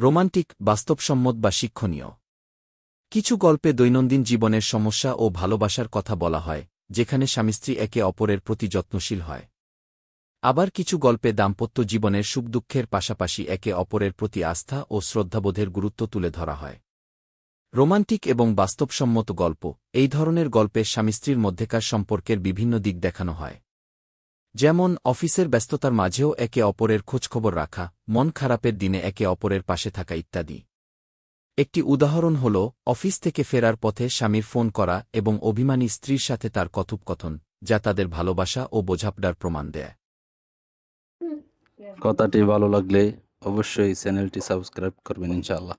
Romantic, বাস্তবসম্মত বা শিক্ষণীয়। কিছু গল্পে দৈনন্দিন জীবনের সমস্যা ও ভালোবাসার কথা বলা হয়, যেখানে স্বামী-স্ত্রী একে অপরের প্রতি যত্নশীল হয়। আবার কিছু গল্পে দাম্পত্য জীবনের সুখ-দুঃখের পাশাপাশি একে অপরের প্রতি আস্থা ও শ্রদ্ধাবোধের গুরুত্ব তুলে ধরা হয়। রোমান্টিক এবং বাস্তবসম্মত গল্প, এই ধরনের গল্পে স্বামী-স্ত্রীর মধ্যেকার সম্পর্কের বিভিন্ন দিক দেখানো হয়। যেমন অফিসের ব্যস্ততার মাঝেও একে অপরের খোঁজখবর রাখা, মন খারাপের দিনে একে অপরের পাশে থাকা ইত্যাদি। একটি উদাহরণ হল অফিস থেকে ফেরার পথে স্বামীর ফোন করা এবং অভিমানী স্ত্রীর সাথে তার কথোপকথন, যা তাদের ভালোবাসা ও বোঝাপড়ার প্রমাণ দেয়। কথাটি ভালো লাগলে অবশ্যই চ্যানেলটি সাবস্ক্রাইব করবেন ইনশাআল্লাহ।